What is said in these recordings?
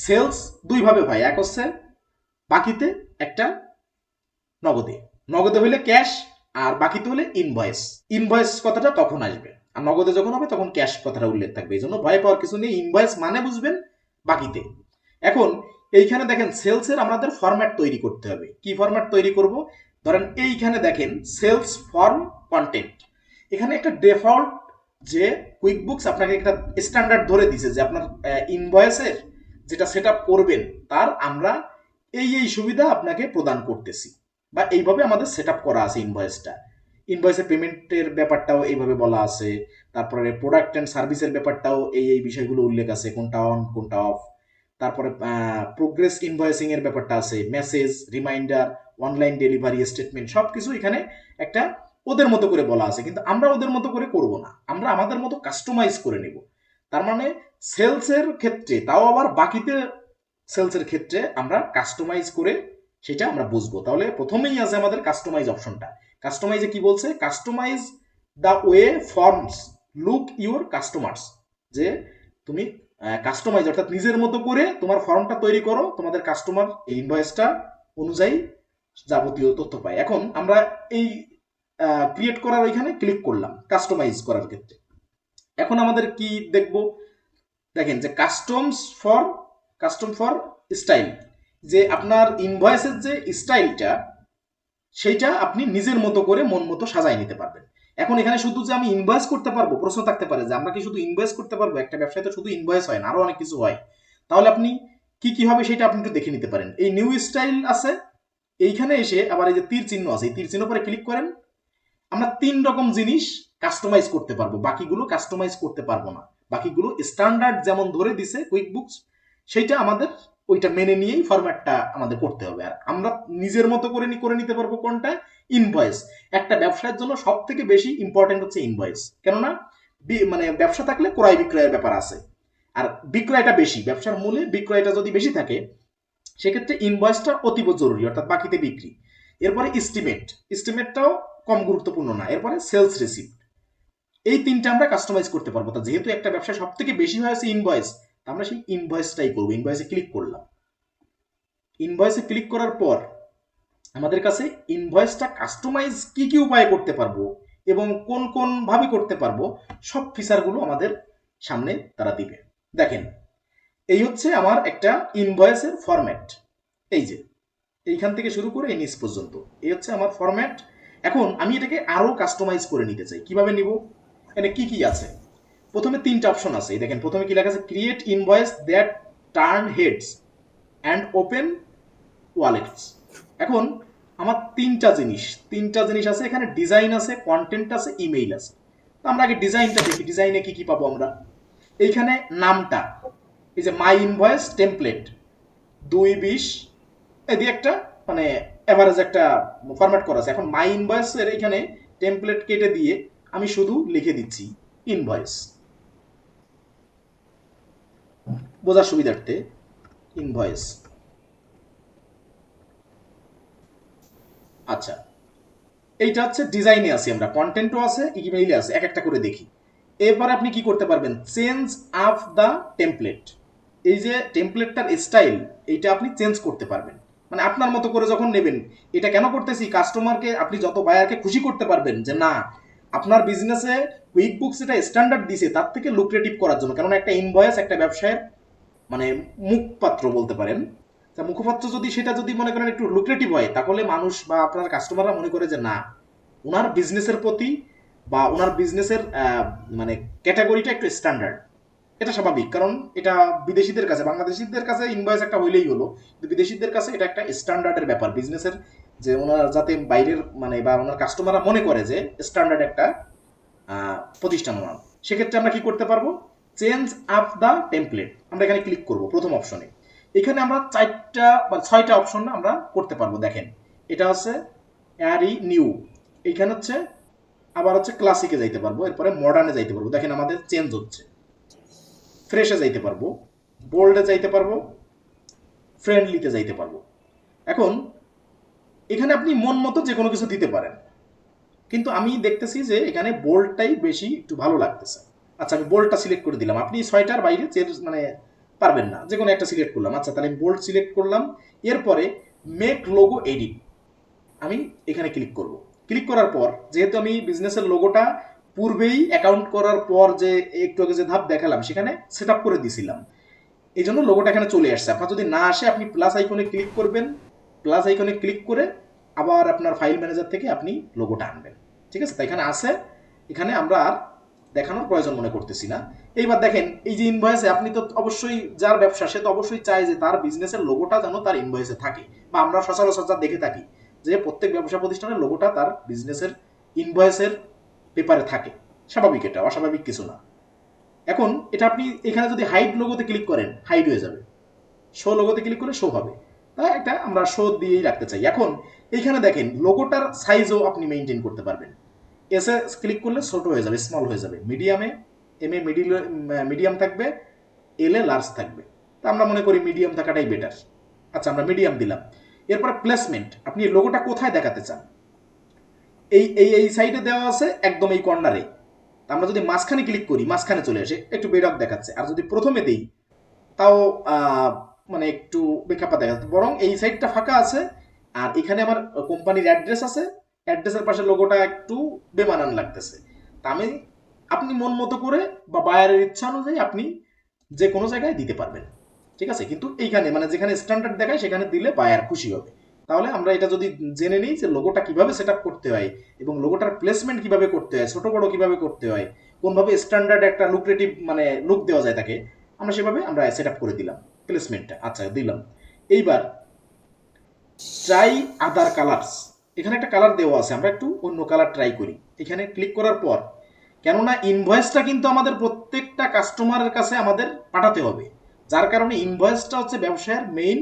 Sales দুইভাবে হয়, এক হচ্ছে বাকিতে, একটা নগদে। নগদে হইলে ক্যাশ, আর বাকিতে হলে ইনভয়েস। ইনভয়েস কথাটা তখন আসবে, আর নগদে যখন হবে তখন ক্যাশ কথাটা উল্লেখ থাকবে। এই জন্য ভয় পাওয়ার কিছু নেই, ইনভয়েস মানে বুঝবেন বাকিতে। এখন এইখানে দেখেন সেলসের আমাদের ফরম্যাট তৈরি করতে হবে। কি ফরম্যাট তৈরি করব? ধরেন এইখানে দেখেন সেলস ফর্ম কন্টেন্ট, এখানে একটা ডিফল্ট যে কুইকবুকস আপনাকে একটা স্ট্যান্ডার্ড ধরে দিছে যে আপনার ইনভয়েসের যেটা সেট আপ করবেন তার আমরা এই সুবিধা আপনাকে প্রদান করতেছি, বা এইভাবে আমাদের সেট আপ করা আছে ইনভয়েসটা। ইনভয়েসের পেমেন্টের ব্যাপারটাও এইভাবে বলা আছে, তারপরে প্রোডাক্ট অ্যান্ড সার্ভিসের ব্যাপারটাও এই বিষয়গুলো উল্লেখ আছে, কোনটা অন কোনটা অফ। তারপরে প্রোগ্রেস ইনভয়েসিং এর ব্যাপারটা আছে, message, reminder, online delivery statement, সব কিছু এখানে একটা ওদের মতো করে বলা আছে। কিন্তু আমরা ওদের মতো করে করব না, আমরা আমাদের মতো কাস্টমাইজ করে নেব। তার মানে সেলসের ক্ষেত্রে, তাও আবার বাকিতে সেলসের ক্ষেত্রে আমরা কাস্টমাইজ করে সেটা আমরা বুঝবো। তাহলে প্রথমেই আছে আমাদের কাস্টমাইজ অপশনটা। কাস্টমাইজে কি বলছে? Customise the way forms look your customers, যে তুমি কাস্টমাইজ অর্থাৎ নিজের মতো করে তোমার ফর্মটা তৈরি করো, তোমাদের কাস্টমার এই ইনভয়েসটা অনুযায়ী যাবতীয় তথ্য পায়। এখন আমরা এই ক্রিয়েট করার ওইখানে ক্লিক করলাম কাস্টমাইজ করার ক্ষেত্রে। এখন আমাদের কি দেখব? দেখেন যে কাস্টম ফর স্টাইল, যে আপনার ইনভয়েসের যে স্টাইলটা সেইটা আপনি নিজের মতো করে মন মতো সাজাই নিতে পারবেন। এখন এখানে শুধু যে আমি ইনভয়েস করতে পারবো, প্রশ্ন থাকতে পারে যে আমরা কি শুধু ইনভয়েস করতে পারবো? একটা ব্যবসায় তো শুধু ইনভয়েস হয় না, আরো অনেক কিছু হয়। তাহলে আপনি কি কি হবে সেটা আপনি একটু দেখে নিতে পারেন। এই নিউ স্টাইল আছে, এইখানে এসে আবার এই যে তীর চিহ্ন আছে, এই তীর চিহ্ন পরে ক্লিক করেন। আমরা 3 রকম জিনিস কাস্টমাইজ করতে পারবো, বাকিগুলো কাস্টমাইজ করতে পারবো না। বাকিগুলো স্ট্যান্ডার্ড যেমন ধরে দিছে কুইক বুকস, সেইটা আমাদের ওইটা মেনে নিয়েই ফরম্যাটটা আমাদের করতে হবে। আর আমরা নিজের মতো করে করে নিতে পারবো কোনটা? ইনভয়েস। একটা ব্যবসার জন্য সব থেকে বেশি ইম্পর্টেন্ট হচ্ছে ইনভয়েস। কেননা মানে ব্যবসা থাকলে ক্রয় বিক্রয়ের ব্যাপার আছে, আর বিক্রয়টা বেশি, ব্যবসার মূলে বিক্রয়টা যদি বেশি থাকে সেক্ষেত্রে ইনভয়েসটা অতীব জরুরি, অর্থাৎ বাকিতে বিক্রি। এরপরে এস্টিমেটটাও কম গুরুত্বপূর্ণ না। এরপরে সেলস রিসিপ্ট। এই 3টা আমরা কাস্টমাইজ করতে পারবো। তা যেহেতু একটা ব্যবসা সব থেকে বেশি হয়েছে ইনভয়েস, আমরা সেই ইনভয়েসটাই করবো। ইনভয়েসে ক্লিক করলাম। ইনভয়েসে ক্লিক করার পর আমাদের কাছে ইনভয়েসটা কাস্টমাইজ কি কি উপায়ে করতে পারবো এবং কোন কোন ভাবে করতে পারবো, সব ফিচারগুলো আমাদের সামনে তারা দিবে। দেখেন, এই হচ্ছে আমার একটা ইনভয়েসের ফরম্যাট। এই যে এইখান থেকে শুরু করে এই নিচ পর্যন্ত এই হচ্ছে আমার ফরম্যাট। এখন আমি এটাকে আরো কাস্টমাইজ করে নিতে চাই, কিভাবে নিব? এখানে কি কি আছে? প্রথমে 3টা অপশন আছে। দেখেন প্রথমে কি লেখা আছে? Create invoice that turn heads and open wallets. এখন আমার 3টা জিনিস আছে এখানে। ডিজাইন আছে, কন্টেন্ট আছে, ইমেইল আছে। তো আমরা আগে ডিজাইনটা দেখি। ডিজাইনে কি কি পাবো আমরা? এইখানে নামটা, এই যে মাই ইনভয়েস টেমপ্লেট 220 এদিকে একটা মানে এভারেজ একটা ফরম্যাট করা আছে। এখন মাই ইনভয়েসের এখানে টেমপ্লেট কেটে দিয়ে আমি শুধু লিখে দিচ্ছি ইনভয়েস, বোঝার সুবিধার্থে ইনভয়েস। আচ্ছা, এইটা হচ্ছে ডিজাইনে আছে, আমরা কন্টেন্টও আছে, ইমেইলে আছে, এক একটা করে দেখি। এরপরে আপনি কি করতে পারবেন? Change up the template. এই যে টেমপ্লেটটার স্টাইল, এইটা আপনি চেঞ্জ করতে পারবেন, মানে আপনার মতো করে যখন নেবেন। এটা কেন করতেছি? কাস্টমারকে আপনি যত বায়ারকে খুশি করতে পারবেন যে না আপনার বিজনেসে কুইক বুকস এটা স্ট্যান্ডার্ড দিছে, তার থেকে লুক্রেটিভ করার জন্য। কেননা একটা ইনভয়েস একটা ব্যবসায়ের মানে মুখপাত্র বলতে পারেন। তা মুখপাত্র যদি সেটা যদি মনে করেন একটু লুক্রেটিভ হয়, তাহলে মানুষ বা আপনার কাস্টমাররা মনে করে যে না ওনার বিজনেসের প্রতি বা ওনার বিজনেসের মানে ক্যাটাগরিটা একটু স্ট্যান্ডার্ড। এটা স্বাভাবিক, কারণ এটা বিদেশিদের কাছে, বাংলাদেশিদের কাছে ইনভয়েস একটা হইলেই হলো, কিন্তু বিদেশিদের কাছে এটা একটা স্ট্যান্ডার্ডের ব্যাপার বিজনেসের, যে ওনারা যাতে বাইরের মানে বা ওনার কাস্টমাররা মনে করে যে স্ট্যান্ডার্ড একটা প্রতিষ্ঠান ওনার। সেক্ষেত্রে আমরা কি করতে পারবো? চেঞ্জ আপ দ্য টেমপ্লেট, আমরা এখানে ক্লিক করব প্রথম অপশনে। এখানে আমরা 4টা বা 6টা অপশন আমরা করতে পারবো। দেখেন এটা হচ্ছে অ্যারি নিউ, এইখানে হচ্ছে আবার হচ্ছে ক্লাসিকে যাইতে পারবো, এরপরে মডার্নে যাইতে পারবো। দেখেন আমাদের চেঞ্জ হচ্ছে। ফ্রেশে যাইতে পারবো, বোল্ডে যাইতে পারবো, ফ্রেন্ডলিতে যাইতে পারবো। এখন এখানে আপনি মন মতো যে কোনো কিছু দিতে পারেন, কিন্তু আমি দেখতেছি যে এখানে বোল্ডটাই বেশি একটু ভালো লাগতেছে। আচ্ছা, আমি বোল্ডটা সিলেক্ট করে দিলাম। আপনি 6টার বাইরে মানে পারবেন না, যে কোনো একটা সিলেক্ট করলাম। আচ্ছা, তাহলে আমি বোল্ড সিলেক্ট করলাম। এরপরে মেক লোগো এডিট আমি এখানে ক্লিক করব। ক্লিক করার পর যেহেতু আমি বিজনেসের লোগোটা পূর্বেই অ্যাকাউন্ট করার পর যে একটু আগে যে ধাপ দেখালাম সেখানে সেট আপ করে দিছিলাম, এই জন্য লোগোটা এখানে চলে আসছে। আপনার যদি না আসে আপনি প্লাস আইকনে ক্লিক করবেন, প্লাস আইকনে ক্লিক করে আবার আপনার ফাইল ম্যানেজার থেকে আপনি লোগোটা আনবেন। ঠিক আছে, তাই এখানে আছে, এখানে আমরা আর দেখানোর প্রয়োজন মনে করতেছি না। এইবার দেখেন এই যে ইনভয়েসে আপনি তো অবশ্যই, যার ব্যবসা সে তো অবশ্যই চায় যে তার বিজনেসের লোগোটা যেন তার ইনভয়েসে থাকে, বা আমরা সচরাচর যা দেখে থাকি যে প্রত্যেক ব্যবসা প্রতিষ্ঠানের লোগোটা তার বিজনেসের ইনভয়েসের পেপারে থাকে। স্বাভাবিক, এটা অস্বাভাবিক কিছু না। এখন এটা আপনি এখানে যদি হাইড লোগোতে ক্লিক করেন হাইড হয়ে যাবে, শো লোগোতে ক্লিক করে শো হবে, তাই এটা আমরা শো দিয়েই রাখতে চাই। এখন এইখানে দেখেন লোগোটার সাইজও আপনি মেনটেন করতে পারবেন। এসে ক্লিক করলে ছোট হয়ে যাবে, স্মল হয়ে যাবে, মিডিয়ামে এমএ মিডিয়াম থাকবে, এলে লার্জ থাকবে। তা আমরা মনে করি মিডিয়াম থাকাটাই বেটার। আচ্ছা, আমরা মিডিয়াম দিলাম। এরপরে প্লেসমেন্ট, আপনি লোগোটা কোথায় দেখাতে চান, এই এই এই সাইডে দেওয়া আছে একদম এই কর্নারে। আমরা যদি মাঝখানে ক্লিক করি মাঝখানে চলে আসে, একটু বেডক দেখাচ্ছে। আর যদি প্রথমে দেই তাও মানে একটু বেখাপা দেখা যাচ্ছে, বরং এই সাইডটা ফাঁকা আছে। আর এখানে আমার কোম্পানির অ্যাড্রেস আছে, অ্যাড্রেসের পাশে লোগোটা একটু বেমানান লাগতেছে। তা আমি, আপনি মন মতো করে বা বায়ারের ইচ্ছা অনুযায়ী আপনি যে কোনো জায়গায় দিতে পারবেন। ঠিক আছে, কিন্তু এইখানে মানে যেখানে স্ট্যান্ডার্ড দেখায় সেখানে দিলে বায়ার খুশি হবে। তাহলে আমরা এটা যদি জেনে নিই যে লোগোটা কিভাবে সেট আপ করতে হয় এবং লোগোটার প্লেসমেন্ট কিভাবে করতে হয়, ছোট বড় কিভাবে করতে হয়, কোনভাবে স্ট্যান্ডার্ড একটা লুক্রেটিভ মানে লুক দেওয়া যায় তাকে, আমরা সেভাবে আমরা সেট আপ করে দিলাম প্লেসমেন্টটা। আচ্ছা, দিলাম। এইবার ট্রাই আদার কালার্স, এখানে একটা কালার দেওয়া আছে, আমরা একটু অন্য কালার ট্রাই করি। এখানে ক্লিক করার পর, কেননা ইনভয়েসটা কিন্তু আমাদের প্রত্যেকটা কাস্টমারের কাছে আমাদের পাঠাতে হবে, যার কারণে ইনভয়েসটা হচ্ছে ব্যবসায়ের মেইন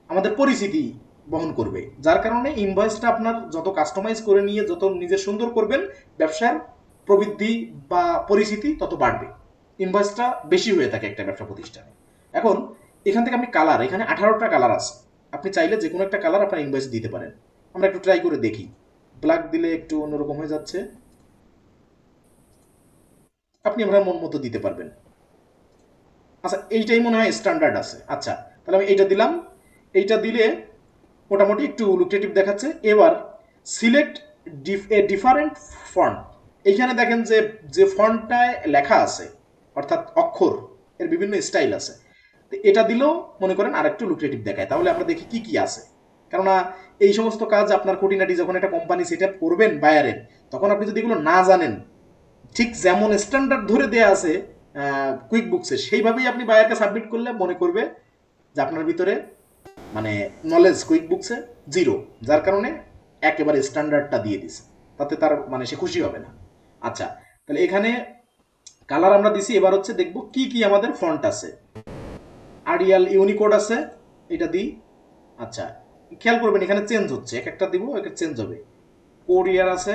আমাদের পরিচিতি বহন করবে। যার কারণে ইনভয়েসটা আপনার যত কাস্টমাইজ করে নিয়ে যত নিজে সুন্দর করবেন, ব্যবসার প্রবৃদ্ধি বা পরিচিতি তত বাড়বে। ইনভয়েসটা বেশি হয়ে থাকে একটা ব্যবসা প্রতিষ্ঠানে। এখন এখান থেকে আপনি কালার, এখানে 18টা কালার আছে, আপনি চাইলে যে কোনো একটা কালার আপনার ইনভয়েস দিতে পারেন। আমরা একটু ট্রাই করে দেখি। ব্ল্যাক দিলে একটু অন্যরকম হয়ে যাচ্ছে, আপনি আপনার মন মতো দিতে পারবেন। আচ্ছা, এইটাই মনে হয় স্ট্যান্ডার্ড আছে। আচ্ছা, তাহলে আমি এইটা দিলাম। এইটা দিলে মোটামুটি একটু লুক্রেটিভ দেখাচ্ছে। এবার সিলেক্ট এ ডিফারেন্ট ফন্ট, এইখানে দেখেন যে যে ফন্টটায় লেখা আছে অর্থাৎ অক্ষর এর বিভিন্ন স্টাইল আছে, তো এটা দিলেও মনে করেন আর একটু লুক্রেটিভ দেখায়। তাহলে আমরা দেখি কি কি আছে, কেননা এই সমস্ত কাজ আপনার খুঁটিনাটি যখন একটা কোম্পানি সেট আপ করবেন বায়ারের, তখন আপনি যদি এগুলো না জানেন, ঠিক যেমন স্ট্যান্ডার্ড ধরে দেয়া আছে কুইক বুকসে, সেইভাবেই আপনি বায়ারকে সাবমিট করলে মনে করবে যে আপনার ভিতরে মানে নলেজ কুইক বুকসে জিরো, যার কারণে একেবারে স্ট্যান্ডার্ডটা দিয়ে দিছে, তাতে তার মানে সে খুশি হবে না। আচ্ছা, তাহলে এখানে কালার আমরা দিছি। এবার হচ্ছে দেখবো কি কি আমাদের ফন্ট আছে। আরিয়াল ইউনিকোড আছে, এটা দিই। আচ্ছা, খেয়াল করবেন এখানে চেঞ্জ হচ্ছে, এক একটা দিব এক চেঞ্জ হবে। কোরিয়ার আছে,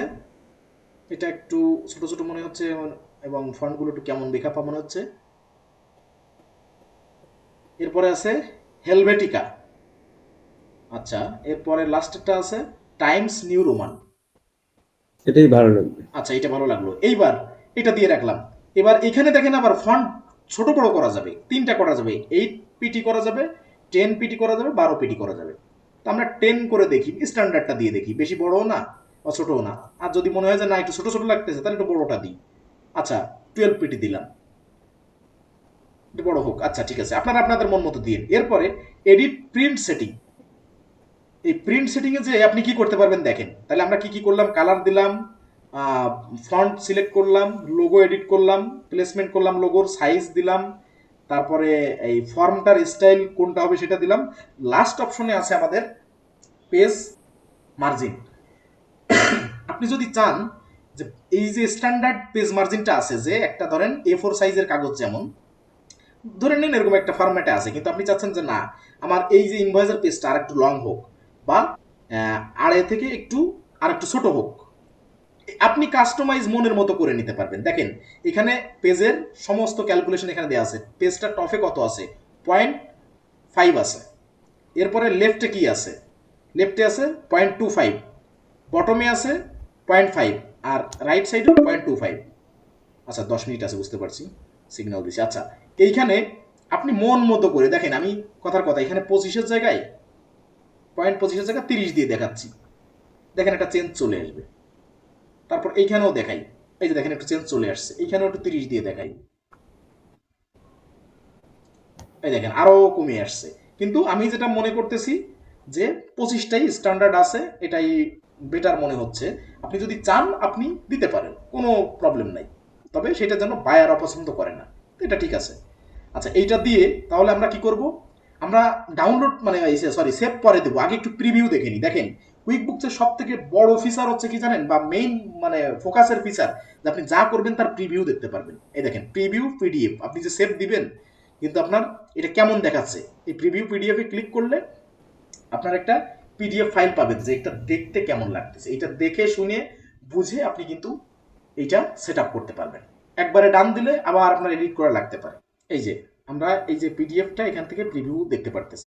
এটা একটু ছোট ছোট মনে হচ্ছে এবং ফন্টগুলো একটু কেমন বেখাপা মনে হচ্ছে। এরপরে আছে হেলভেটিকা। আচ্ছা, এরপরে লাস্টেরটা আছে টাইমস নিউ রোমান। এটাই ভালো লাগবে। আচ্ছা, এটা ভালো লাগলো। এইবার এটা দিয়ে রাখলাম। এবার এখানে দেখেন আবার ফন্ট ছোট বড় করা যাবে, তিনটা করা যাবে, 8 পিটি করা যাবে, 10 পিটি করা যাবে, 12 পিটি করা যাবে। তো আমরা 10 করে দেখি, স্ট্যান্ডার্ডটা দিয়ে দেখি, বেশি বড়ও না বা ছোটও না। আর যদি মনে হয় যে না একটু ছোট ছোট লাগতেছে তাহলে একটু বড়টা দিই। আচ্ছা, 12 পিটি দিলাম, একটু বড় হোক। আচ্ছা, ঠিক আছে, আপনারা আপনাদের মন মতো দিন। এরপরে এডিট প্রিন্ট সেটিং, এই প্রিন্ট সেটিংয়ে যে আপনি কি করতে পারবেন দেখেন। তাহলে আমরা কি কি করলাম, কালার দিলাম, ফন্ট সিলেক্ট করলাম, লোগো এডিট করলাম, প্লেসমেন্ট করলাম, লোগোর সাইজ দিলাম, তারপরে এই ফর্মটার স্টাইল কোনটা হবে সেটা দিলাম। লাস্ট অপশনে আছে আমাদের পেজ মার্জিন। আপনি যদি চান যে এই যে স্ট্যান্ডার্ড পেজ মার্জিনটা আছে, যে একটা ধরেন A4 সাইজের কাগজ যেমন ধরে নিন এরকম একটা ফরম্যাটে আছে, কিন্তু আপনি চাচ্ছেন যে না আমার এই যে ইনভয়েসের পেজটা আর একটু লং হোক বা আড়াই থেকে একটু আর একটু ছোট হোক, আপনি কাস্টমাইজ মনের মতো করে নিতে পারবেন। দেখেন এখানে পেজের সমস্ত ক্যালকুলেশন এখানে দেওয়া আছে। পেজটা টপে কত আছে, 0.5 আছে। এরপরে লেফটে কি আছে, লেফটে আছে 0.25, বটমে আছে 0.5, আর রাইট সাইডে 0.25। আচ্ছা, 10 মিনিট আছে, বুঝতে পারছি, সিগন্যাল দিছি। আচ্ছা, এইখানে আপনি মন মতো করে দেখেন, আমি কথার কথা এখানে 25-এর জায়গায় পয়েন্ট 25-এর জায়গায় 30 দিয়ে দেখাচ্ছি, দেখেন একটা চেঞ্জ চলে আসবে। তারপর এইখানেও দেখাই, এই যে দেখেন একটু চেঞ্জ চলে আসছে, এইখানেও একটু 30 দিয়ে দেখাই, এই দেখেন আরো কমে আসছে। কিন্তু আমি যেটা মনে করতেছি যে 25টাই স্ট্যান্ডার্ড আছে, এটাই বেটার মনে হচ্ছে। আপনি যদি চান আপনি দিতে পারেন, কোনো প্রবলেম নাই, তবে সেটা যেন বায়ার অপছন্দ করে না, তো এটা ঠিক আছে। আচ্ছা, এইটা দিয়ে তাহলে আমরা কি করব, আমরা ডাউনলোড মানে সরি সেভ পরে দেবো, আগে একটু প্রিভিউ দেখে নিই। দেখেন কুইক বুকসের সব থেকে বড় ফিচার হচ্ছে কি জানেন, বা মেইন মানে ফোকাসের ফিচার, যে আপনি যা করবেন তার প্রিভিউ দেখতে পারবেন। এই দেখেন প্রিভিউ পিডিএফ, আপনি যে সেভ দিবেন কিন্তু আপনার এটা কেমন দেখাচ্ছে, এই প্রিভিউ পিডিএফ এ ক্লিক করলে আপনার একটা পিডিএফ ফাইল পাবেন যে এটা দেখতে কেমন লাগতেছে, এটা দেখে শুনে বুঝে আপনি কিন্তু এইটা সেট আপ করতে পারবেন। একবারে ডান দিলে আবার আপনার এডিট করা লাগতে পারে। এই যে আমরা এই যে পিডিএফটা এখান থেকে প্রিভিউ দেখতে পারতেছি।